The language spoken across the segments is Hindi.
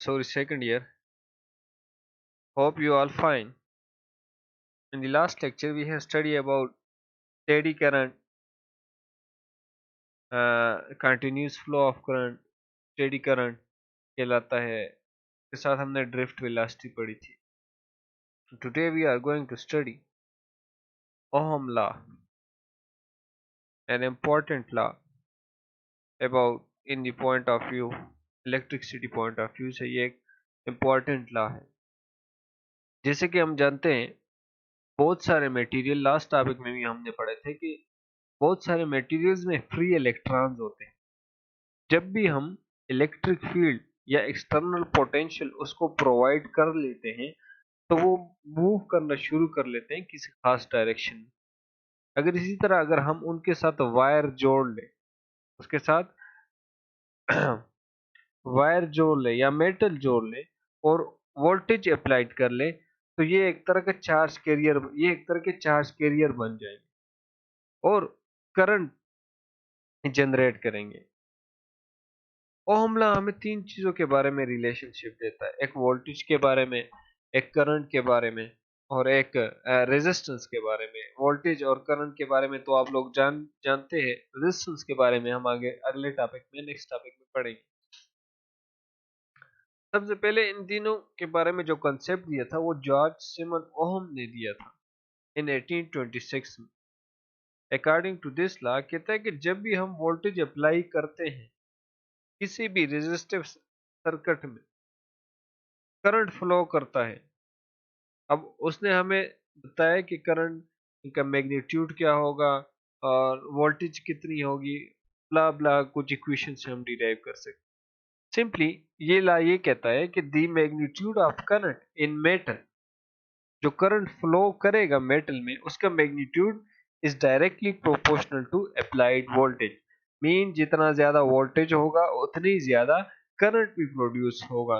Sorry, second year. Hope you all fine. In the last lecture, we have studied about steady current, continuous flow of current, steady current कहलाता है. के साथ हमने ड्रिफ्ट वेलोसिटी पढ़ी थी. Today we are going to study Ohm law, an important law about in the point of view, electricity point of view से ये एक important law है. जैसे कि हम जानते हैं बहुत सारे मटेरियल, लास्ट टॉपिक में भी हमने पढ़े थे कि बहुत सारे मटेरियल्स में फ्री इलेक्ट्रॉन्स होते हैं. जब भी हम इलेक्ट्रिक फील्ड या एक्सटर्नल पोटेंशियल उसको प्रोवाइड कर लेते हैं तो वो मूव करना शुरू कर लेते हैं किसी खास डायरेक्शन में. अगर इसी तरह अगर हम उनके साथ वायर जोड़ लें, उसके साथ वायर जोड़ ले या मेटल जोड़ ले और वोल्टेज अप्लाइड कर ले तो ये एक तरह का चार्ज कैरियर, ये एक तरह के चार्ज कैरियर बन जाएंगे और करंट जनरेट करेंगे. ओहम लॉ हमें तीन चीजों के बारे में रिलेशनशिप देता है. एक वोल्टेज के बारे में, एक करंट के बारे में और एक रेजिस्टेंस के बारे में. वोल्टेज और करंट के बारे में तो आप लोग जानते हैं. रेजिस्टेंस के बारे में हम आगे अगले टॉपिक में, नेक्स्ट टॉपिक में पढ़ेंगे. सबसे पहले इन तीनों के बारे में जो कंसेप्ट दिया था वो जॉर्ज सिमन ओहम ने दिया था इन 1826 में. अकॉर्डिंग टू दिस लॉ कहता है कि जब भी हम वोल्टेज अप्लाई करते हैं किसी भी रेजिस्टिव सर्किट में, करंट फ्लो करता है. अब उसने हमें बताया कि करंट का मैग्नीट्यूड क्या होगा और वोल्टेज कितनी होगी, ब्ला ब्ला कुछ इक्वेशन से हम डिराइव कर सकते. सिंपली ये ला ये कहता है कि the magnitude of current in metal, जो करंट फ्लो करेगा मेटल में उसका magnitude is directly proportional to applied voltage. Mean जितना ज्यादा वोल्टेज होगा उतनी ज्यादा करंट भी प्रोड्यूस होगा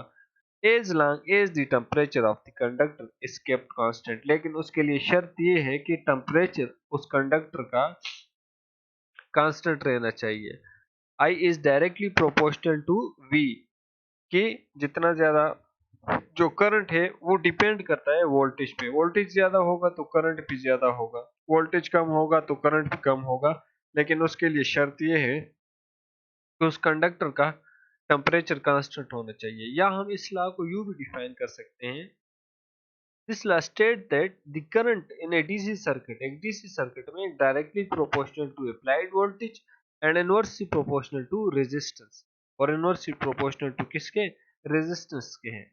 as long as the temperature of the conductor is kept constant. लेकिन उसके लिए शर्त ये है कि टेम्परेचर उस कंडक्टर का कांस्टेंट रहना चाहिए. I is directly proportional to V, कि जितना ज्यादा जो करंट है वो डिपेंड करता है वोल्टेज पे. वोल्टेज ज्यादा होगा तो करंट भी ज्यादा होगा, वोल्टेज कम होगा तो करंट भी कम होगा. लेकिन उसके लिए शर्त ये है कि उस कंडक्टर का टेम्परेचर कांस्टेंट होना चाहिए. या हम इस लॉ को यूं भी डिफाइन कर सकते हैं. This law state that the current in a DC circuit, एक डीसी सर्किट में directly proportional to applied voltage and inversely proportional to resistance. और इनवर्सली प्रोपोर्शनल टू किसके? रेजिस्टेंस के हैं.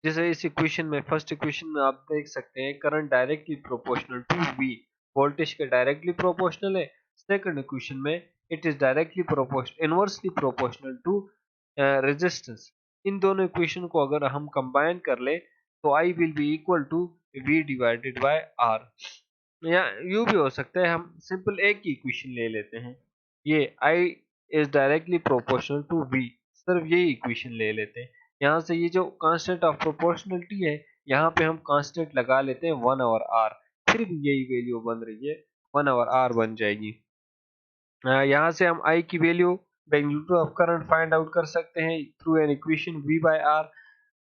जैसे इस इक्वेशन में, फर्स्ट इक्वेशन में आप देख सकते हैं current directly proportional to V, voltage के डायरेक्टली प्रोपोर्शनल है. सेकंड इक्वेशन में it is directly proportional, inversely proportional to resistance. इन दोनों इक्वेशन को अगर हम कंबाइन कर ले तो I will be equal to V divided by R. या यू भी हो सकता है, हम सिंपल एक ही इक्वेशन ले लेते हैं, ये I is directly proportional to V, सिर्फ ये इक्वेशन ले लेते हैं. यहाँ से ये जो कांस्टेंट ऑफ प्रोपोर्शनलिटी है यहाँ पे हम कांस्टेंट लगा लेते हैं 1/r. फिर भी यही वैल्यू बन रही है, 1/r बन जाएगी. यहाँ से हम I की value, magnitude of current find out कर सकते हैं through an equation V by R.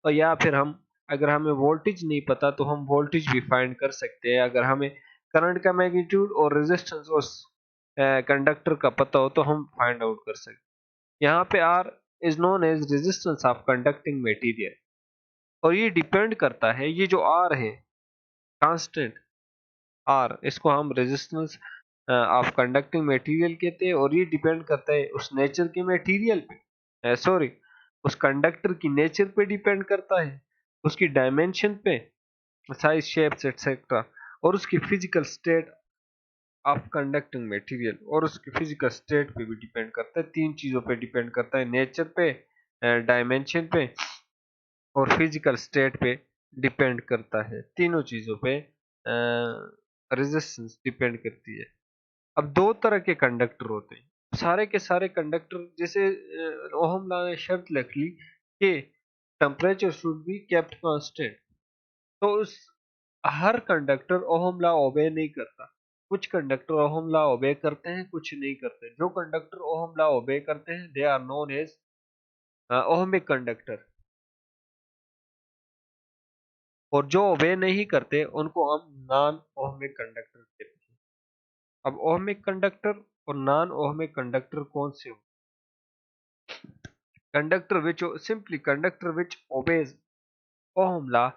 और या फिर हम, अगर हमें वोल्टेज नहीं पता तो हम वोल्टेज भी फाइंड कर सकते हैं. अगर हमें करंट का मैग्नीट्यूड और रेजिस्टेंस उस कंडक्टर का पता हो तो हम फाइंड आउट कर सकते हैं. यहाँ पे R is known as resistance of conducting material. और ये डिपेंड करता है, ये जो R है कांस्टेंट R, इसको हम रेजिस्टेंस ऑफ कंडक्टिंग मटेरियल कहते हैं. और ये डिपेंड करता है उस नेचर के मटेरियल पे, सॉरी उस कंडक्टर की नेचर पे डिपेंड करता है, उसकी डायमेंशन पे, साइज, शेप्स एक्सेट्रा, और उसकी physical state of conducting material, और उसकी फिजिकल स्टेट पे भी डिपेंड करता है. तीन चीजों पे डिपेंड करता है, नेचर पे, डायमेंशन पे और फिजिकल स्टेट पे डिपेंड करता है. तीनों चीजों पे रेजिस्टेंस डिपेंड करती है. अब दो तरह के कंडक्टर होते हैं, सारे के सारे कंडक्टर, जैसे ओहम लॉ ने शर्त लिख ली कि temperature should be kept constant, तो उस हर कंडक्टर ओहम लॉ ओबे नहीं करता. कुछ कंडक्टर ओहम लॉ ओबे करते हैं, कुछ नहीं करते. जो कंडक्टर ओहम लॉ ओबे करते हैं they are known as ohmic conductor, और जो ओबे नहीं करते उनको हम नॉन ओहमिक कंडक्टर कहते हैं। अब ओहमिक कंडक्टर और नॉन ओहमिक कंडक्टर कौन से हो? Conductor which simply conductor which obeys Ohm law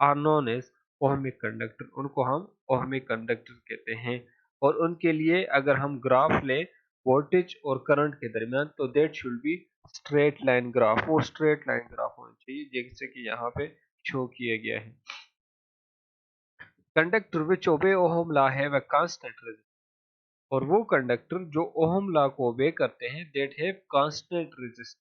are known as ohmic conductor, उनको हम ओहमिक कंडक्टर कहते हैं। और उनके लिए अगर हम ग्राफ लें वोल्टेज और करंट के दरमियान, तो that should be straight line graph, वो स्ट्रेट लाइन ग्राफ होना चाहिए जैसे कि यहाँ पे शो किया गया है। Conductor which obey Ohm law have a constant resistance, और वो कंडक्टर जो ओहम लॉ को ओबे करते हैं दैट हैव कांस्टेंट रेजिस्टेंस।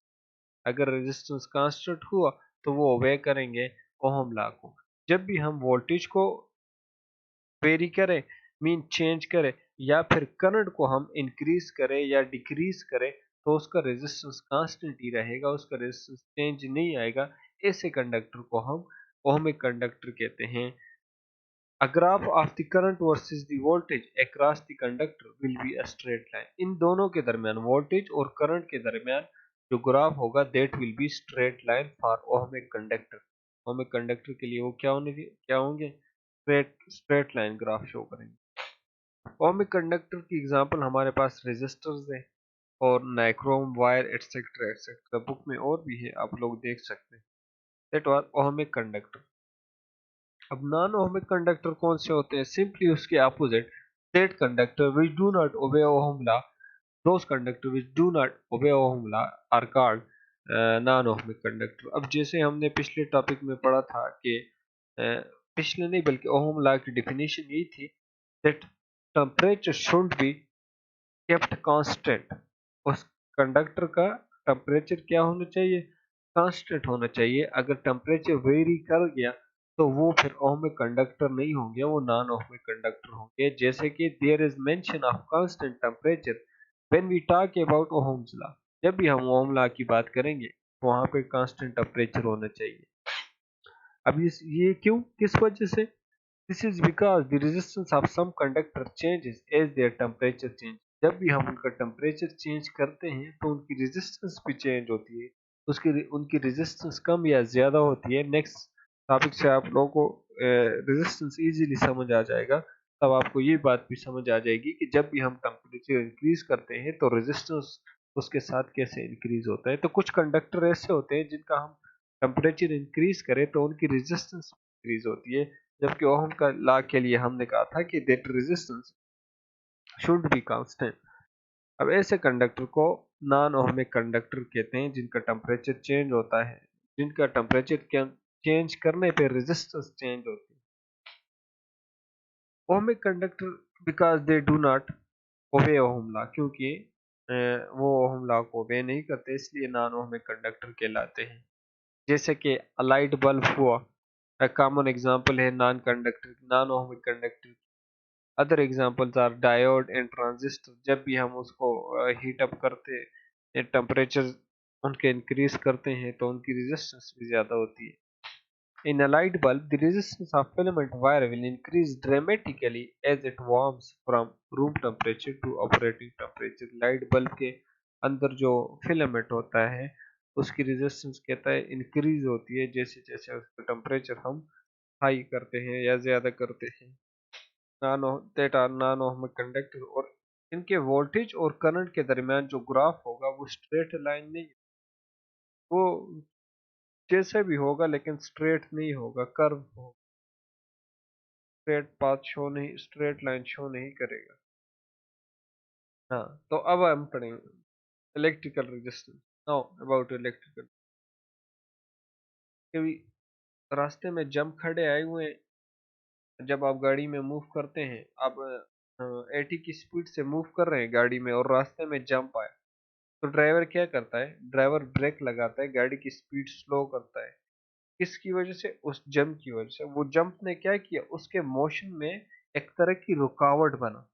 अगर रेजिस्टेंस कांस्टेंट हुआ तो वो ओबे करेंगे ओहम लॉ को। जब भी हम वोल्टेज को वेरी करें, मीन चेंज करें, या फिर करंट को हम इंक्रीज करें या डिक्रीज करें, तो उसका रेजिस्टेंस कांस्टेंट ही रहेगा, उसका रेजिस्टेंस चेंज नहीं आएगा। ऐसे कंडक्टर को हम ओहमिक कंडक्टर कहते हैं। A graph of the current versus the voltage across the conductor will be a straight line. इन दोनों के दरमियान, वोल्टेज और करंट के दरमियान जो ग्राफ होगा that will be straight line for ohmic conductor. ohmic conductor के लिए वो क्या होंगे? स्ट्रेट लाइन ग्राफ शो करेंगे। ohmic कंडक्टर की एग्जांपल हमारे पास रेजिस्टर्स है और nichrome wire etcetera etcetera, book में और भी है, आप लोग देख सकते हैं। That was ohmic conductor. अब नॉन ओहमिक कंडक्टर कौन से होते हैं? सिंपली उसके opposite, that conductor which do not obey Ohm law, those conductor which do not obey Ohm law are called non ohmic conductor. अब जैसे हमने पिछले टॉपिक में पढ़ा था कि पिछले नहीं बल्कि ओहम लॉ की डेफिनेशन यही थी that temperature should be kept constant. उस कंडक्टर का टेम्परेचर क्या होना चाहिए? कांस्टेंट होना चाहिए। अगर टेम्परेचर वेरी कर गया तो वो फिर ओहमिक कंडक्टर नहीं होंगे, वो नॉन ओहमिक कंडक्टर होंगे। जैसे कि there is mention of constant temperature when we talk about Ohm's law. जब भी हम ओहम लॉ की बात करेंगे वहां पे कांस्टेंट टेम्परेचर होना चाहिए। अब ये क्यों, किस वजह से? This is because the resistance of some conductor changes as their temperature change. जब भी हम उनका टेम्परेचर चेंज करते हैं तो उनकी रेजिस्टेंस भी चेंज होती है, उसकी उनकी रेजिस्टेंस कम या ज्यादा होती है। नेक्स्ट टॉपिक से आप लोगों को रेजिस्टेंस इजीली समझ आ जाएगा। तब आपको ये बात भी समझ आ जाएगी कि जब भी हम टेम्परेचर इंक्रीज करते हैं तो रेजिस्टेंस उसके साथ कैसे इंक्रीज होता है। तो कुछ कंडक्टर ऐसे होते हैं जिनका हम टेम्परेचर इंक्रीज करें तो उनकी रेजिस्टेंस इंक्रीज होती है, जबकि ओहम का लॉ के लिए हमने कहा था कि that resistance should be constant. अब ऐसे कंडक्टर को नॉन ओहमिक कंडक्टर कहते हैं जिनका टेम्परेचर चेंज होता है, जिनका टेम्परेचर चेंज करने पे रेजिस्टेंस चेंज होती है। Ohmic conductor because they do not obey Ohm law, क्योंकि वो ओहम लॉ को ओबे नहीं करते, इसलिए नॉन ओहमिक कंडक्टर कहलाते हैं। जैसे कि लाइट बल्ब हुआ, कॉमन एग्जांपल है non conductor, non ohmic conductor. Other examples are diode and transistor. जब भी हम उसको हीट अप करते, टेम्परेचर उनके इंक्रीज करते हैं तो उनकी रेजिस्टेंस भी ज्यादा होती है। In a light bulb, the resistance of filament wire will increase dramatically as it warms from room temperature to operating temperature. Light bulb के अंदर जो फिलामेंट होता है उसकी रेजिस्टेंस कहता है इंक्रीज होती है जैसे जैसे उसका टेम्परेचर हम हाई करते हैं या ज्यादा करते हैं। नानो that are non ohmic conductor. और इनके वोल्टेज और करंट के दरमियान जो ग्राफ होगा वो स्ट्रेट लाइन नहीं, वो जैसे भी होगा लेकिन स्ट्रेट नहीं होगा, कर्व होगा, स्ट्रेट पाथ शो नहीं, स्ट्रेट लाइन शो नहीं करेगा। हाँ, तो अब हम पढ़ेंगे electrical resistance. Now about electrical. कभी रास्ते में जंप खड़े आए हुए हैं, जब आप गाड़ी में मूव करते हैं, आप 80 की स्पीड से मूव कर रहे हैं गाड़ी में और रास्ते में जंप आया, तो ड्राइवर क्या करता है? ड्राइवर ब्रेक लगाता है, गाड़ी की स्पीड स्लो करता है। किसकी वजह से? उस जंप की वजह से। वो जंप ने क्या किया? उसके मोशन में एक तरह की रुकावट बना,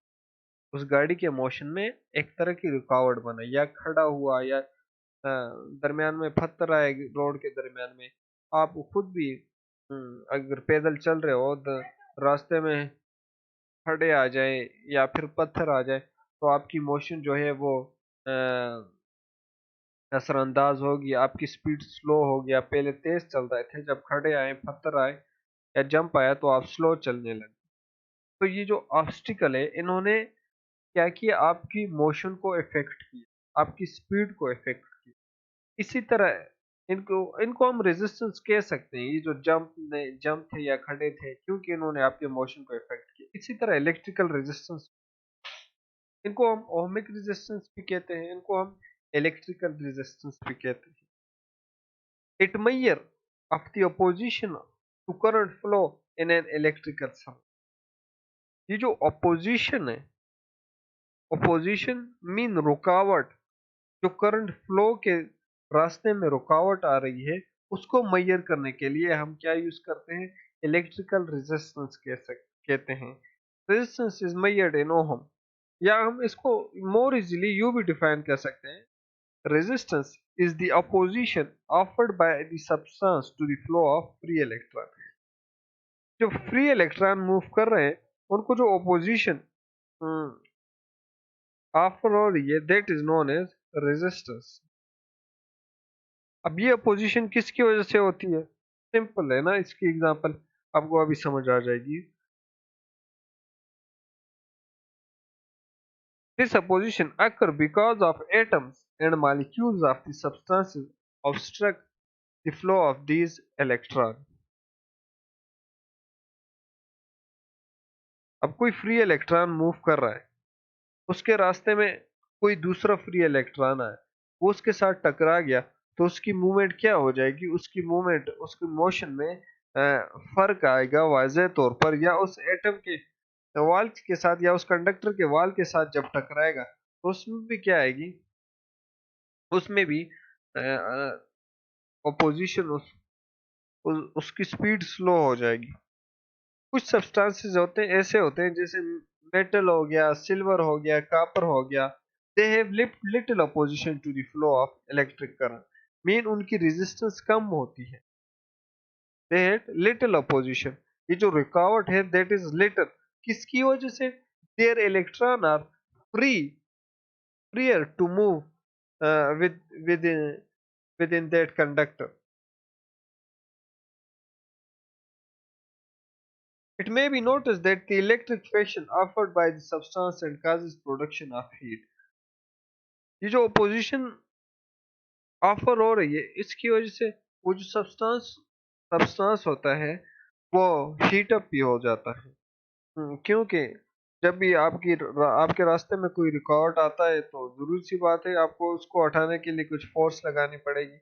उस गाड़ी के मोशन में एक तरह की रुकावट बना, या खड़ा हुआ, या दरमियान में पत्थर आए रोड के दरमियान में। आप खुद भी अगर पैदल चल रहे हो तो रास्ते में खड़े आ जाए या फिर पत्थर आ जाए तो आपकी मोशन जो है वो असरअंदाज होगी, आपकी स्पीड स्लो हो गया, पहले तेज चल रहे थे, जब खड़े आए, पत्थर आए या जंप आया तो आप स्लो चलने लगे। तो ये जो ऑब्स्टिकल है, इन्होंने क्या किया, आपकी मोशन को इफेक्ट किया, आपकी स्पीड को इफेक्ट किया। इसी तरह इनको इनको हम रेजिस्टेंस कह सकते हैं, ये जो जंप थे या खड़े थे, क्योंकि इन्होंने आपके मोशन को इफेक्ट किया। इसी तरह इलेक्ट्रिकल रेजिस्टेंस, इनको हम ओहमिक रेजिस्टेंस भी कहते हैं, इनको हम इलेक्ट्रिकल रेजिस्टेंस भी कहते हैं। It measure of the opposition to current flow in an electrical circuit। ये जो opposition है, opposition मीन रुकावट, जो करंट फ्लो के रास्ते में रुकावट आ रही है, उसको मैयर करने के लिए हम क्या यूज करते हैं, इलेक्ट्रिकल रेजिस्टेंस कहते हैं। Resistance is measured in ohm, या हम इसको मोर इजीली यू भी डिफाइन कर सकते हैं, resistance is the opposition offered by the substance to the flow of free electron। जो फ्री इलेक्ट्रॉन मूव कर रहे हैं, उनको जो ऑपोजिशन ऑफर हो रही है, that is known as resistance. अब ये अपोजिशन किसकी वजह से होती है, सिंपल है ना, इसकी एग्जांपल आपको अभी समझ आ जाएगी। This opposition occur because of atoms and molecules of the substances obstruct the flow of these electrons। अब कोई फ्री इलेक्ट्रॉन मूव कर रहा है, उसके रास्ते में कोई दूसरा फ्री इलेक्ट्रॉन आया, वो उसके साथ टकरा गया, तो उसकी मूवमेंट क्या हो जाएगी, उसकी मूवमेंट, उसकी मोशन में फर्क आएगा वाज़ेह तौर पर, या उस एटम के वाल के साथ या उस कंडक्टर के वाल के साथ जब टकराएगा, तो उसमें भी क्या आएगी, उसमें भी अपोजिशन, उसकी स्पीड स्लो हो जाएगी। कुछ सब्सटेंसेस होते हैं, ऐसे होते हैं, जैसे मेटल हो गया, सिल्वर हो गया, कॉपर हो गया, they have little opposition to the flow of electric current, mean उनकी रेजिस्टेंस कम होती है, दे हैव लिटिल अपोजिशन। ये जो रुकावट है, दैट इज लिटिल, किसकी वजह से, their electron are free, freer to move with within that conductor। It may be noticed that the electric friction offered by the substance and causes production of heat। ये जो opposition ऑफर हो रही है, इसकी वजह से वो जो सब्सटेंस होता है, वो हीट अप भी हो जाता है। क्योंकि जब भी आपके रास्ते में कोई रुकावट आता है, तो जरूरी सी बात है, आपको उसको हटाने के लिए कुछ फोर्स लगानी पड़ेगी,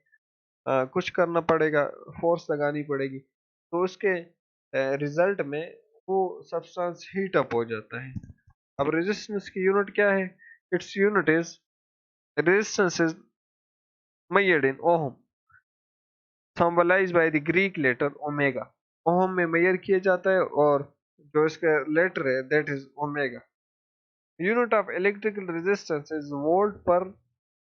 कुछ करना पड़ेगा, फोर्स लगानी पड़ेगी, तो उसके रिजल्ट में वो सब्सटेंस हीट अप हो जाता है। अब रेजिस्टेंस की यूनिट क्या है, its unit is, resistance is measured in ohm, symbolized by the Greek letter omega। Ohm में मेजर किया जाता है, और जो इसका लेटर है, that is omega. Unit of electrical resistance is volt per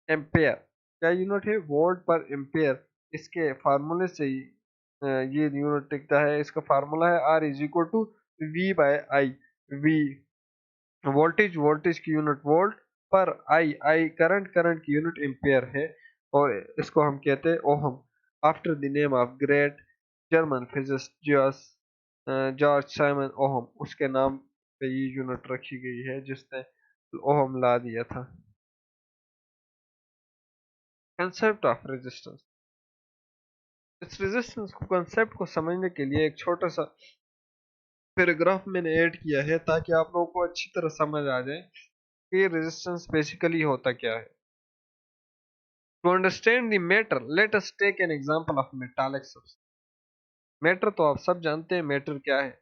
ampere. क्या यूनिट है, वोल्ट पर एम्पेयर। इसके फार्मूले से ही ये यूनिट टिकता है। इसका फार्मूला है R is equal to V by I. V voltage की यूनिट वोल्ट, पर आई करंट की यूनिट एम्पेयर है, और इसको हम कहते हैं ohm, after the name of great German physicist George Simon Ohm. उसके नाम पे ये यूनिट रखी गई है, जिसने ओहम ला दिया था। कंसेप्ट ऑफ रेजिस्टेंस, इस रेजिस्टेंस को कंसेप्ट को समझने के लिए एक छोटा सा पैराग्राफ मैंने ऐड किया है, ताकि आप लोगों को अच्छी तरह समझ आ जाए कि रेजिस्टेंस बेसिकली होता क्या है। To understand the matter, let us take an example of metallic substance. Matter तो आप सब जानते हैं, मैटर क्या है,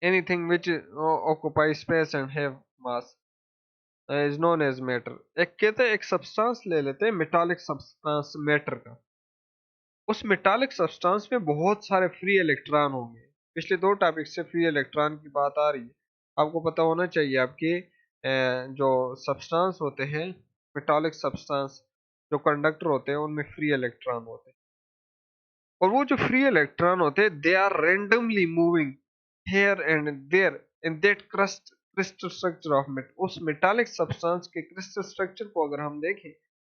anything which occupy space and have mass is known as matter. एक कहते हैं, एक सब्सटेंस ले लेते हैं, मेटालिक सब्सटेंस मैटर का। उस मेटालिक सब्सटेंस में बहुत सारे फ्री इलेक्ट्रॉन होंगे। पिछले दो टॉपिक से फ्री इलेक्ट्रॉन की बात आ रही है। आपको पता होना चाहिए, आपके जो सब्सटेंस होते हैं, मेटालिक सब्सटेंस, जो कंडक्टर होते हैं, उनमें फ्री इलेक्ट्रॉन होते हैं, और वो जो फ्री इलेक्ट्रॉन होते हैं, they are randomly moving here and there in that crystal structure of metal. उस मेटालिक सब्सटेंस के क्रिस्टल स्ट्रक्चर को अगर हम देखें,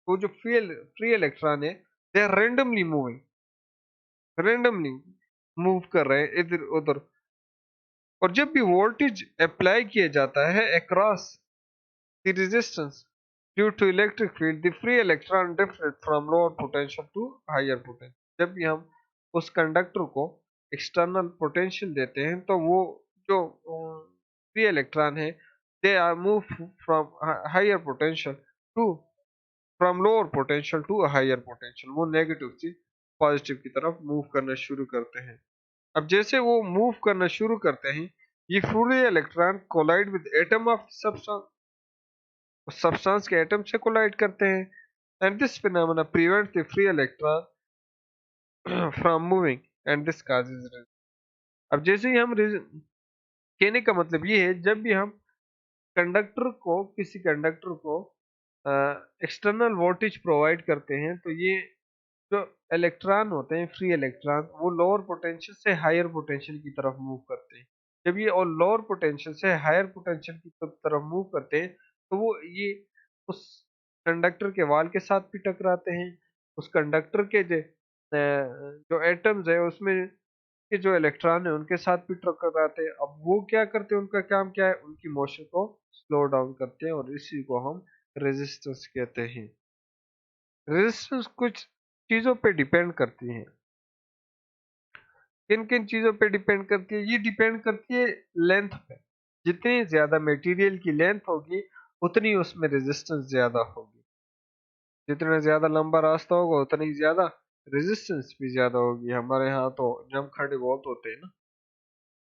वो जो फ्री इलेक्ट्रॉन है दे आर रैंडमली मूव कर रहे हैं इधर उधर। और जब भी वोल्टेज अप्लाई किया जाता है across the resistance due to electric field the free electron different from lower potential to higher potential. जब भी हम उस कंडक्टर को एक्सटर्नल पोटेंशियल देते हैं तो वो जो फ्री इलेक्ट्रॉन है they are move from higher potential to from lower potential to higher potential. वो नेगेटिव से पॉजिटिव की तरफ मूव करना शुरू करते हैं। अब जैसे वो मूव करना शुरू करते हैं ये free electron collide with atom of substance के एटम से कोलाइड करते हैं and this phenomena prevent the free electron from moving and this causes. अब जैसे ही हम कहने का मतलब ये है जब भी हम किसी कंडक्टर को एक्सटर्नल वोल्टेज प्रोवाइड करते हैं तो ये जो इलेक्ट्रॉन होते हैं फ्री इलेक्ट्रॉन वो लोअर पोटेंशियल से हायर पोटेंशियल की तरफ मूव करते हैं। जब ये और लोअर पोटेंशियल से हायर पोटेंशियल की तरफ मूव करते हैं तो वो ये उस कंडक्टर के वाल के साथ भी टकराते हैं। उस कंडक्टर के जो एटम्स है उसमें के जो इलेक्ट्रॉन है उनके साथ भी टकराते हैं। अब वो क्या करते हैं उनका काम क्या है उनकी मोशन को स्लो डाउन करते हैं और इसी को हम रेजिस्टेंस कहते हैं। रेजिस्टेंस कुछ चीजों पे डिपेंड करती है। किन किन चीजों पे डिपेंड करती है? ये डिपेंड करती है लेंथ पे। जितनी ज्यादा मटेरियल की लेंथ होगी उतनी उसमें रेजिस्टेंस ज्यादा होगी। जितना ज्यादा लंबा रास्ता होगा उतनी ज्यादा रेजिस्टेंस भी ज्यादा होगी। हमारे यहाँ तो जम खड़े बहुत होते हैं ना।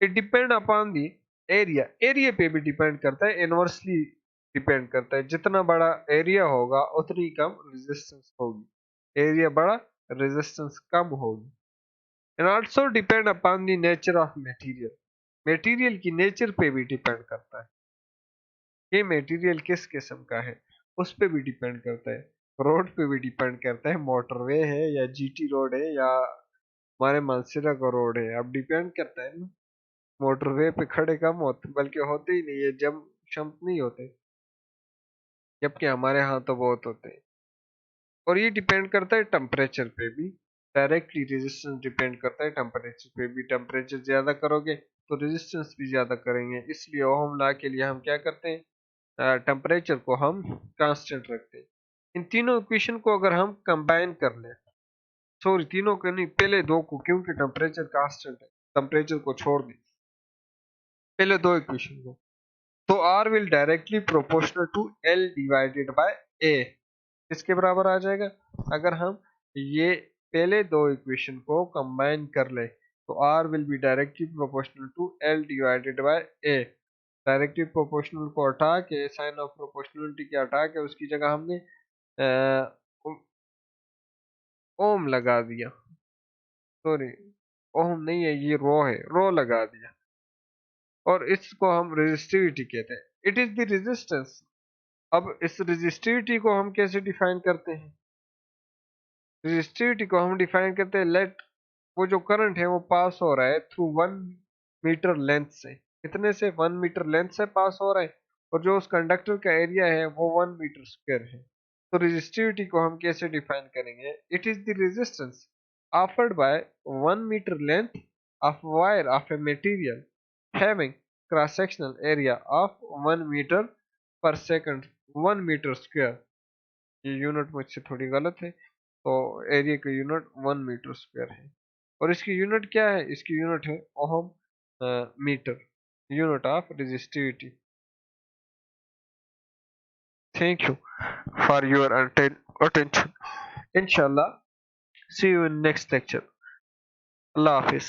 It depend upon the area पे भी डिपेंड करता है। इनवर्सली डिपेंड करता है। जितना बड़ा एरिया होगा उतनी कम रेजिस्टेंस होगी। एरिया बड़ा रेजिस्टेंस कम होगी। And also depend upon the nature of material. Material की नेचर पे भी डिपेंड करता है। ये मटेरियल किस किस्म का है उस पे भी डिपेंड करता है। रोड पे भी डिपेंड करता है मोटरवे है या जीटी रोड है या हमारे मानसरा का रोड है। अब डिपेंड करता है ना। मोटरवे पे खड़े कम होते बल्कि होते ही नहीं है। जम शम्प नहीं होते जबकि हमारे यहाँ तो बहुत होते हैं। और ये डिपेंड करता है टेम्परेचर पे भी। डायरेक्टली रेजिस्टेंस डिपेंड करता है टेम्परेचर पे भी। टेम्परेचर ज्यादा करोगे तो रेजिस्टेंस भी ज्यादा करेंगे। इसलिए ओहम लॉ के लिए हम क्या करते हैं टेम्परेचर को हम कांस्टेंट रखते हैं। इन तीनों इक्वेशन को अगर हम कंबाइन कर लें सॉरी तीनों को नहीं पहले दो को क्योंकि टेम्परेचर कांस्टेंट है टेम्परेचर को छोड़ दें पहले दो इक्वेशन को तो R will directly proportional to L divided by A किसके बराबर आ जाएगा? अगर हम ये पहले दो इक्वेशन को कंबाइन कर ले तो R will be directly proportional to L divided by A। Directly proportional को हटा के साइन ऑफ प्रोपोर्शनलिटी के हटा के उसकी जगह हमने ओम लगा दिया। सॉरी ओम नहीं है ये रो है रो लगा दिया और इसको हम रेजिस्टिविटी कहते हैं। It is the resistance. अब इस रेजिस्टिविटी को हम कैसे डिफाइन करते हैं? रेजिस्टिविटी को हम डिफाइन करते हैं लेट वो जो करंट है वो पास हो रहा है थ्रू 1 मीटर लेंथ से। कितने से? 1 मीटर लेंथ से पास हो रहा है और जो उस कंडक्टर का एरिया है वो 1 मीटर स्क्वायर है। तो रेजिस्टिविटी को हम कैसे डिफाइन करेंगे? It is the resistance offered by 1 metre length of wire of a material having cross sectional area of 1 metre per second 1 metre square. ये यूनिट मुझसे थोड़ी गलत है तो एरिया का यूनिट 1 मीटर स्क्वायर है और इसकी यूनिट क्या है? इसकी यूनिट है ohm metre unit of resistivity. Thank you for your attention. इंशाल्लाह see you in next lecture. अल्लाह हाफिज।